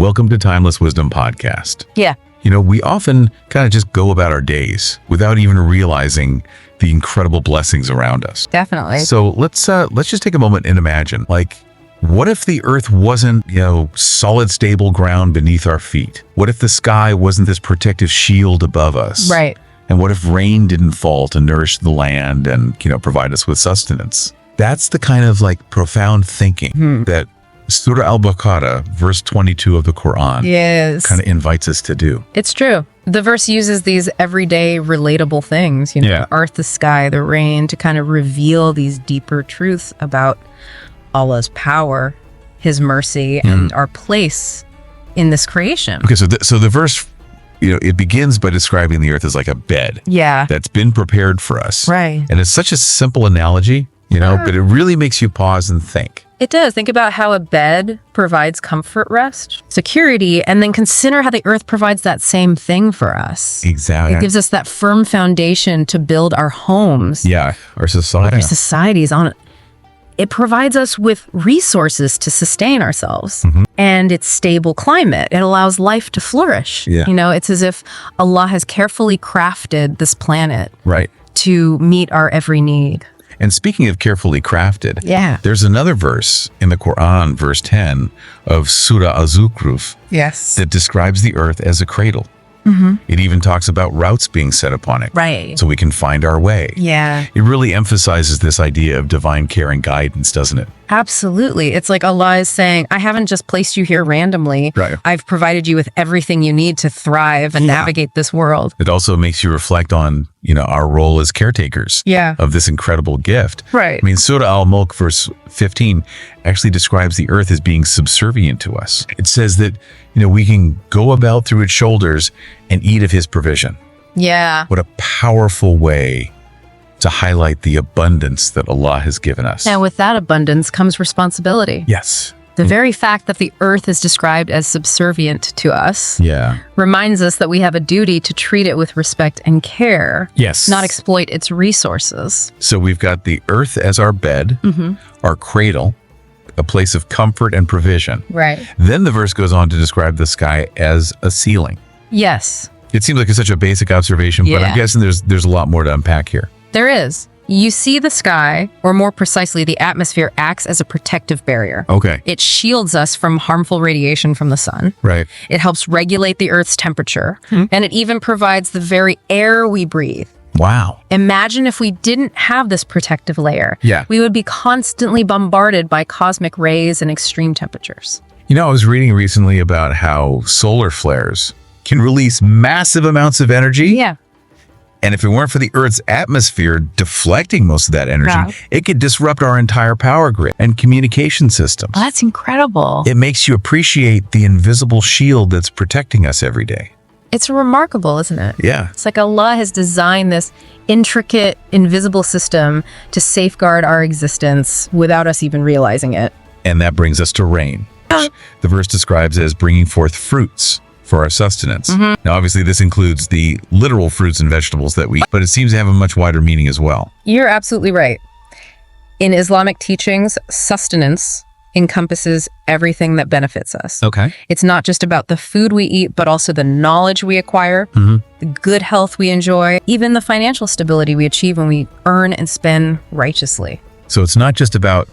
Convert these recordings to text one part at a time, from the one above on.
welcome to Timeless Wisdom Podcast. Yeah. You know, we often kind of just go about our days without even realizing the incredible blessings around us. Definitely. So let's just take a moment and imagine, like, what if the earth wasn't, solid, stable ground beneath our feet? What if the sky wasn't this protective shield above us? Right. And what if rain didn't fall to nourish the land and, provide us with sustenance? That's the kind of profound thinking that Surah Al-Baqarah, verse 22 of the Quran, kind of invites us to do. It's true. The verse uses these everyday relatable things, the earth, the sky, the rain, to kind of reveal these deeper truths about Allah's power, his mercy, and our place in this creation. Okay, so the verse, it begins by describing the earth as like a bed. Yeah. That's been prepared for us. Right. And it's such a simple analogy, but it really makes you pause and think. It does. Think about how a bed provides comfort, rest, security, and then consider how the earth provides that same thing for us. Exactly. It gives us that firm foundation to build our homes. Yeah, our society. Our societies on it. It provides us with resources to sustain ourselves, and its stable climate. It allows life to flourish. Yeah. It's as if Allah has carefully crafted this planet to meet our every need. And speaking of carefully crafted, there's another verse in the Quran, verse 10 of Surah Al-Zukhruf, that describes the earth as a cradle. It even talks about routes being set upon it, so we can find our way. Yeah. It really emphasizes this idea of divine care and guidance, doesn't it? Absolutely. It's like Allah is saying, I haven't just placed you here randomly. Right. I've provided you with everything you need to thrive and navigate this world. It also makes you reflect on, our role as caretakers of this incredible gift. Right. I mean, Surah Al-Mulk, verse 15, actually describes the earth as being subservient to us. It says that, we can go about through its shoulders and eat of his provision. Yeah. What a powerful way to highlight the abundance that Allah has given us. And with that abundance comes responsibility. Yes. The very fact that the earth is described as subservient to us reminds us that we have a duty to treat it with respect and care, not exploit its resources. So we've got the earth as our bed, our cradle, a place of comfort and provision. Right. Then the verse goes on to describe the sky as a ceiling. Yes. It seems like it's such a basic observation, but I'm guessing there's a lot more to unpack here. There is. You see, the sky, or more precisely, the atmosphere, acts as a protective barrier. Okay. It shields us from harmful radiation from the sun. Right. It helps regulate the Earth's temperature, and it even provides the very air we breathe. Wow. Imagine if we didn't have this protective layer. Yeah. We would be constantly bombarded by cosmic rays and extreme temperatures. I was reading recently about how solar flares can release massive amounts of energy. Yeah. And if it weren't for the Earth's atmosphere deflecting most of that energy, it could disrupt our entire power grid and communication systems. Oh, that's incredible. It makes you appreciate the invisible shield that's protecting us every day. It's remarkable, isn't it? Yeah. It's like Allah has designed this intricate, invisible system to safeguard our existence without us even realizing it. And that brings us to rain, which the verse describes as bringing forth fruits for our sustenance. Now, obviously, this includes the literal fruits and vegetables that we eat, but it seems to have a much wider meaning as well. You're absolutely right. In Islamic teachings, sustenance encompasses everything that benefits us. Okay. It's not just about the food we eat, but also the knowledge we acquire, the good health we enjoy, even the financial stability we achieve when we earn and spend righteously. So it's not just about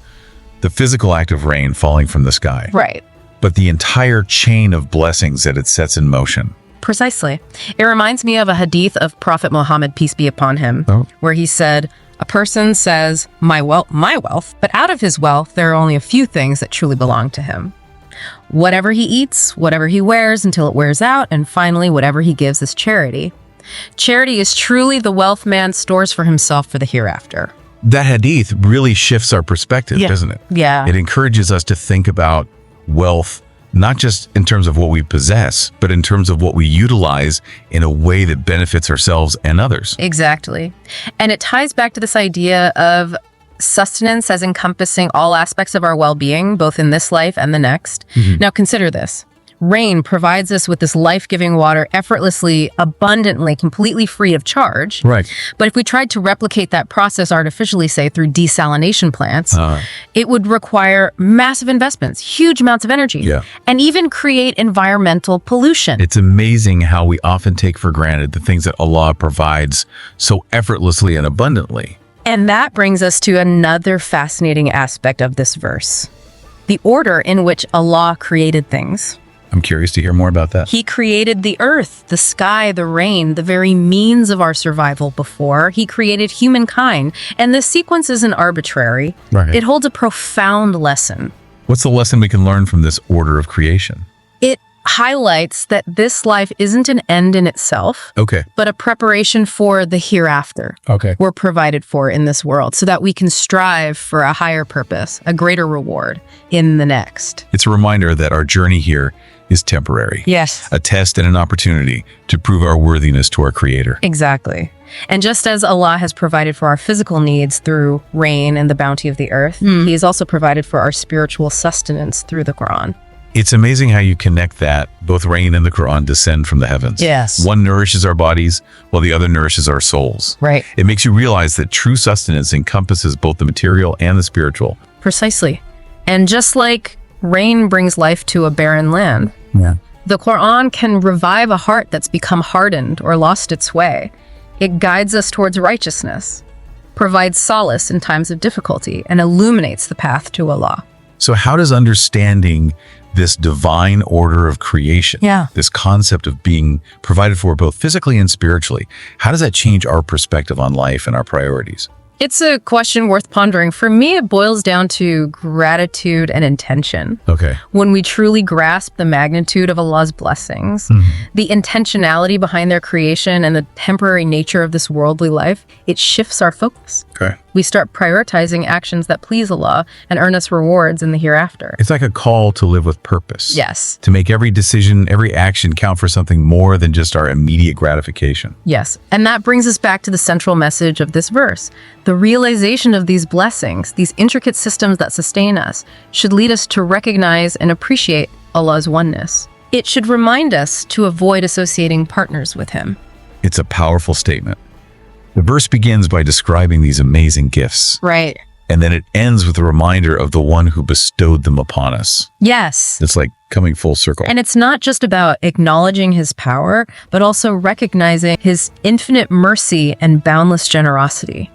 the physical act of rain falling from the sky. Right. But the entire chain of blessings that it sets in motion. Precisely. It reminds me of a hadith of Prophet Muhammad, peace be upon him, where he said, a person says, my wealth, but out of his wealth, there are only a few things that truly belong to him. Whatever he eats, whatever he wears until it wears out, and finally, whatever he gives is charity. Charity is truly the wealth man stores for himself for the hereafter. That hadith really shifts our perspective, doesn't it? Yeah. It encourages us to think about wealth, not just in terms of what we possess, but in terms of what we utilize in a way that benefits ourselves and others. Exactly. And it ties back to this idea of sustenance as encompassing all aspects of our well-being, both in this life and the next. Now consider this. Rain provides us with this life-giving water effortlessly, abundantly, completely free of charge. Right. But if we tried to replicate that process artificially, say through desalination plants, it would require massive investments, huge amounts of energy, and even create environmental pollution. It's amazing how we often take for granted the things that Allah provides so effortlessly and abundantly. And that brings us to another fascinating aspect of this verse. The order in which Allah created things. I'm curious to hear more about that. He created the earth, the sky, the rain, the very means of our survival before. He created humankind. And this sequence isn't arbitrary. Right. It holds a profound lesson. What's the lesson we can learn from this order of creation? It highlights that this life isn't an end in itself, but a preparation for the hereafter. We're provided for in this world so that we can strive for a higher purpose, a greater reward in the next. It's a reminder that our journey here is temporary. Yes. A test and an opportunity to prove our worthiness to our Creator. Exactly. And just as Allah has provided for our physical needs through rain and the bounty of the earth, He has also provided for our spiritual sustenance through the Quran. It's amazing how you connect that. Both rain and the Quran descend from the heavens. Yes. One nourishes our bodies, while the other nourishes our souls. Right. It makes you realize that true sustenance encompasses both the material and the spiritual. Precisely. And just like rain brings life to a barren land, the Quran can revive a heart that's become hardened or lost its way. It guides us towards righteousness, provides solace in times of difficulty, and illuminates the path to Allah. So how does understanding this divine order of creation, this concept of being provided for both physically and spiritually, how does that change our perspective on life and our priorities? It's a question worth pondering. For me, it boils down to gratitude and intention. When we truly grasp the magnitude of Allah's blessings, the intentionality behind their creation, and the temporary nature of this worldly life, it shifts our focus. We start prioritizing actions that please Allah and earn us rewards in the hereafter. It's like a call to live with purpose. Yes. To make every decision, every action count for something more than just our immediate gratification. Yes. And that brings us back to the central message of this verse. The realization of these blessings, these intricate systems that sustain us, should lead us to recognize and appreciate Allah's oneness. It should remind us to avoid associating partners with Him. It's a powerful statement. The verse begins by describing these amazing gifts. Right. And then it ends with a reminder of the one who bestowed them upon us. Yes. It's like coming full circle. And it's not just about acknowledging His power, but also recognizing His infinite mercy and boundless generosity.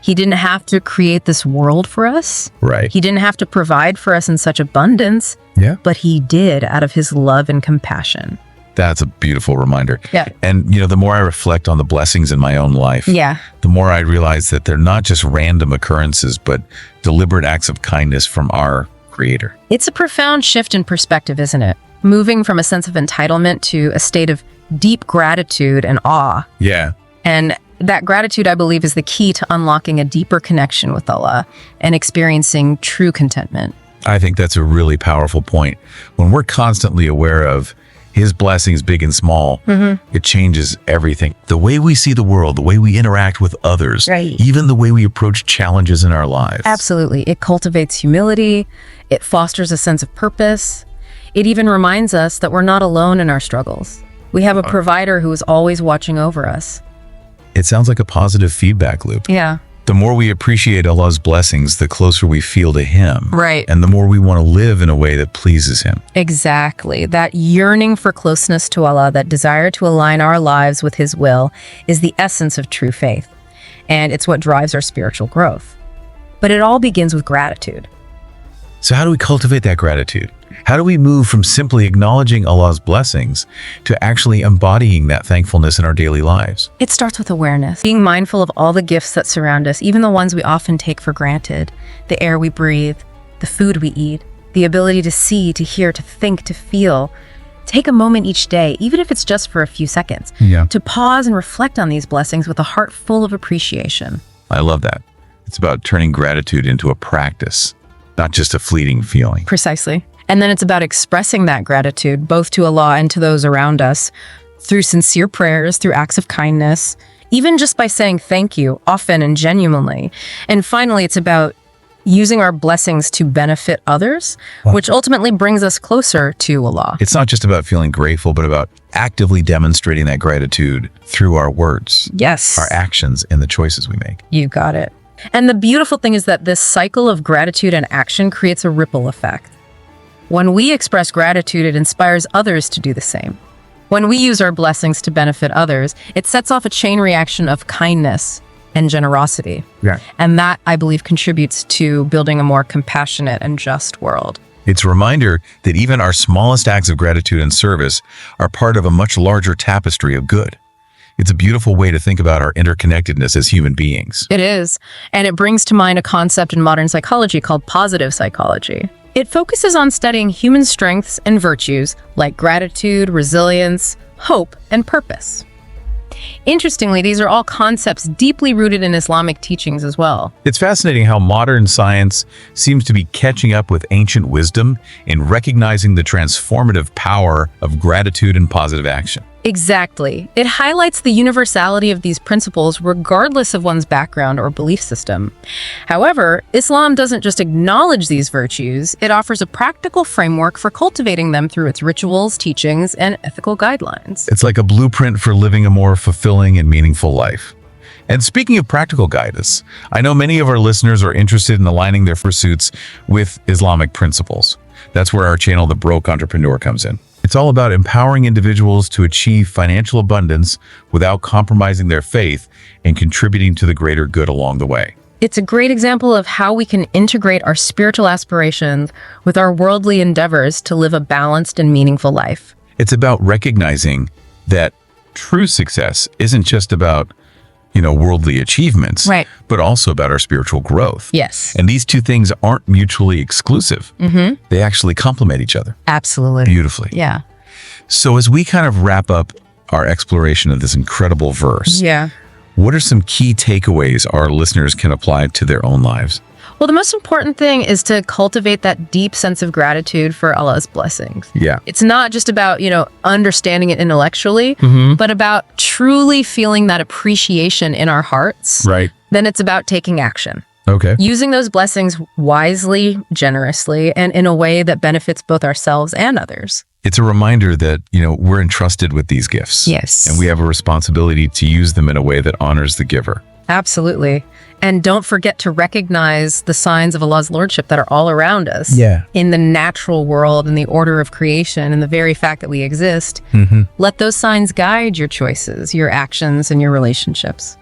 He didn't have to create this world for us. Right. He didn't have to provide for us in such abundance. But He did out of His love and compassion. That's a beautiful reminder. And, the more I reflect on the blessings in my own life, the more I realize that they're not just random occurrences, but deliberate acts of kindness from our Creator. It's a profound shift in perspective, isn't it? Moving from a sense of entitlement to a state of deep gratitude and awe. And that gratitude, I believe, is the key to unlocking a deeper connection with Allah and experiencing true contentment. I think that's a really powerful point. When we're constantly aware of His blessings, big and small, it changes everything. The way we see the world, the way we interact with others, even the way we approach challenges in our lives. Absolutely. It cultivates humility. It fosters a sense of purpose. It even reminds us that we're not alone in our struggles. We have a provider who is always watching over us. It sounds like a positive feedback loop. The more we appreciate Allah's blessings, the closer we feel to Him. And the more we want to live in a way that pleases Him. Exactly. That yearning for closeness to Allah, that desire to align our lives with His will, is the essence of true faith. And it's what drives our spiritual growth. But it all begins with gratitude. So how do we cultivate that gratitude? How do we move from simply acknowledging Allah's blessings to actually embodying that thankfulness in our daily lives? It starts with awareness. Being mindful of all the gifts that surround us, even the ones we often take for granted. The air we breathe, the food we eat, the ability to see, to hear, to think, to feel. Take a moment each day, even if it's just for a few seconds, to pause and reflect on these blessings with a heart full of appreciation. I love that. It's about turning gratitude into a practice, not just a fleeting feeling. Precisely. And then it's about expressing that gratitude, both to Allah and to those around us, through sincere prayers, through acts of kindness, even just by saying thank you, often and genuinely. And finally, it's about using our blessings to benefit others, which ultimately brings us closer to Allah. It's not just about feeling grateful, but about actively demonstrating that gratitude through our words, Yes. our actions, and the choices we make. You got it. And the beautiful thing is that this cycle of gratitude and action creates a ripple effect. When we express gratitude, it inspires others to do the same. When we use our blessings to benefit others, it sets off a chain reaction of kindness and generosity. Yeah. And that, I believe, contributes to building a more compassionate and just world. It's a reminder that even our smallest acts of gratitude and service are part of a much larger tapestry of good. It's a beautiful way to think about our interconnectedness as human beings. It is. And it brings to mind a concept in modern psychology called positive psychology. It focuses on studying human strengths and virtues like gratitude, resilience, hope, and purpose. Interestingly, these are all concepts deeply rooted in Islamic teachings as well. It's fascinating how modern science seems to be catching up with ancient wisdom in recognizing the transformative power of gratitude and positive action. Exactly. It highlights the universality of these principles regardless of one's background or belief system. However, Islam doesn't just acknowledge these virtues, it offers a practical framework for cultivating them through its rituals, teachings, and ethical guidelines. It's like a blueprint for living a more fulfilling and meaningful life. And speaking of practical guidance, I know many of our listeners are interested in aligning their pursuits with Islamic principles. That's where our channel, The Broke Entrepreneur, comes in. It's all about empowering individuals to achieve financial abundance without compromising their faith and contributing to the greater good along the way. It's a great example of how we can integrate our spiritual aspirations with our worldly endeavors to live a balanced and meaningful life. It's about recognizing that true success isn't just about, worldly achievements, Right. but also about our spiritual growth. Yes. And these two things aren't mutually exclusive. They actually complement each other Absolutely. beautifully. Yeah. So as we kind of wrap up our exploration of this incredible verse, Yeah. what are some key takeaways our listeners can apply to their own lives? Well, the most important thing is to cultivate that deep sense of gratitude for Allah's blessings. Yeah. It's not just about, understanding it intellectually, but about truly feeling that appreciation in our hearts. Right. Then it's about taking action. Okay. Using those blessings wisely, generously, and in a way that benefits both ourselves and others. It's a reminder that, we're entrusted with these gifts. Yes. And we have a responsibility to use them in a way that honors the giver. Absolutely. And don't forget to recognize the signs of Allah's lordship that are all around us. Yeah. In the natural world, in the order of creation, and the very fact that we exist. Let those signs guide your choices, your actions, and your relationships.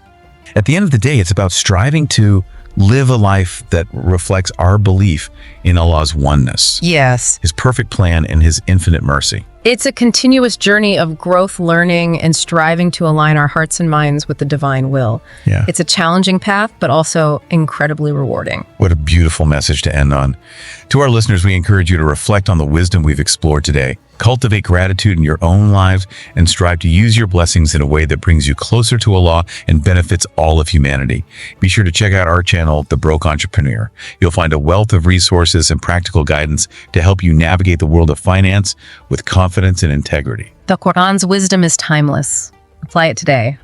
At the end of the day, it's about striving to live a life that reflects our belief in Allah's oneness, Yes. His perfect plan, and His infinite mercy. It's a continuous journey of growth, learning, and striving to align our hearts and minds with the divine will. Yeah. It's a challenging path, but also incredibly rewarding. What a beautiful message to end on. To our listeners, we encourage you to reflect on the wisdom we've explored today. Cultivate gratitude in your own lives and strive to use your blessings in a way that brings you closer to Allah and benefits all of humanity. Be sure to check out our channel, The Broke Entrepreneur. You'll find a wealth of resources and practical guidance to help you navigate the world of finance with confidence and integrity. The Quran's wisdom is timeless. Apply it today.